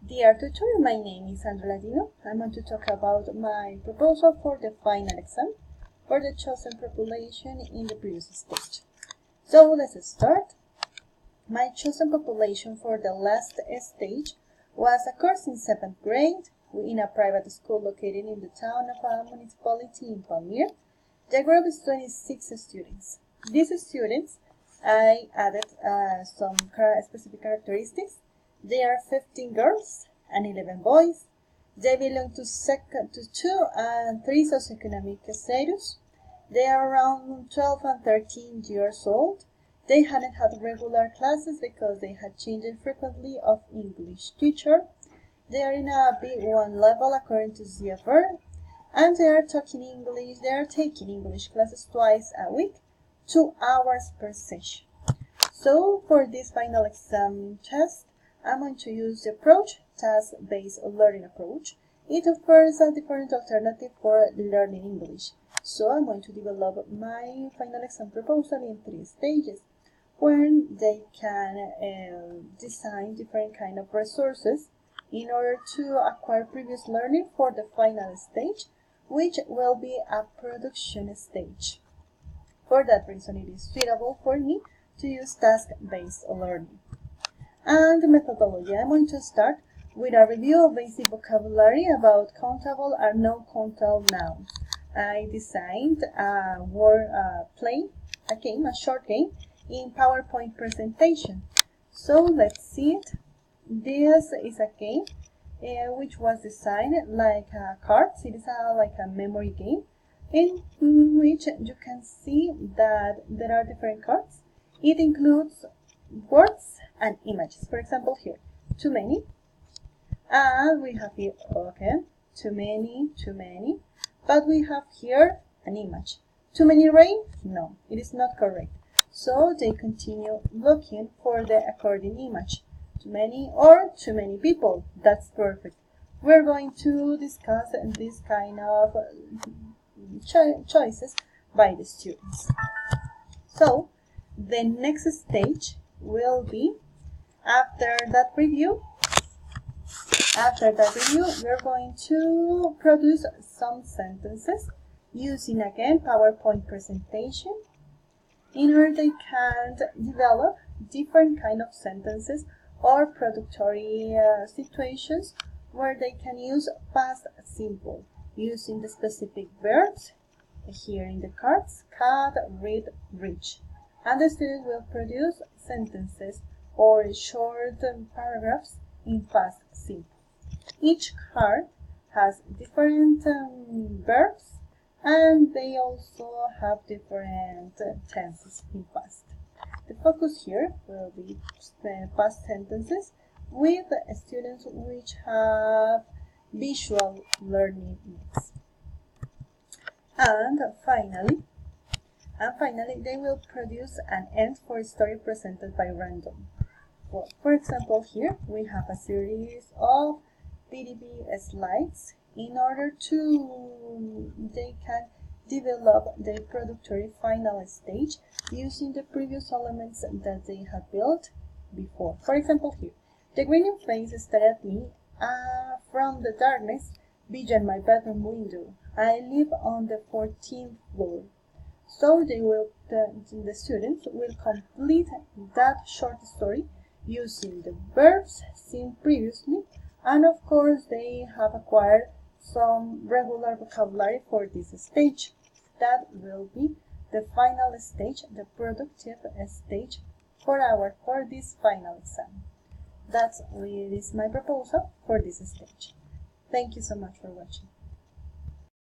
Dear tutor, my name is Sandra Ladino. I'm going to talk about my proposal for the final exam for the chosen population in the previous stage. So let's start. My chosen population for the last stage was a course in 7th grade in a private school located in the town of a municipality in Palmyra. The group is 26 students. These students, I added some specific characteristics. There are 15 girls and 11 boys. They belong to 2 and 3 socioeconomic status. They are around 12 and 13 years old. They hadn't had regular classes because they had changed frequently of English teacher. They are in a B1 level according to CFR, and they are taking English classes twice a week, 2 hours per session. So for this final exam test, I'm going to use the approach, task-based learning approach. It offers a different alternative for learning English. So I'm going to develop my final exam proposal in 3 stages, where they can design different kind of resources in order to acquire previous learning for the final stage, which will be a production stage. For that reason, it is suitable for me to use task-based learning. And the methodology, I'm going to start with a review of basic vocabulary about countable and non-countable nouns. I designed a word play, a short game in PowerPoint presentation. So let's see it. This is a game which was designed like cards. It is like a memory game in which you can see that there are different cards. It includes words and images. For example, here, too many. And we have here, okay, too many. But we have here an image. Too many rain? No, it is not correct. So they continue looking for the according image. Too many or too many people. That's perfect. We're going to discuss this kind of choices by the students. So the next stage will be after that review, we're going to produce some sentences using again PowerPoint presentation in order they can develop different kind of sentences or productory situations where they can use past simple using the specific verbs here in the cards: cut, read, reach. And the student will produce sentences or short paragraphs in past simple. Each card has different verbs, and they also have different tenses in past. The focus here will be past sentences with students which have visual learning needs. And finally, they will produce an end for a story presented by random. Well, for example, here we have a series of PDB slides in order to they can develop the productory final stage using the previous elements that they have built before. For example, here, the grinning face stared at me from the darkness beyond my bedroom window. I live on the 14th floor. So the students will complete that short story using the verbs seen previously, and of course they have acquired some regular vocabulary for this stage. That will be the final stage, the productive stage for this final exam. That is my proposal for this stage. Thank you so much for watching.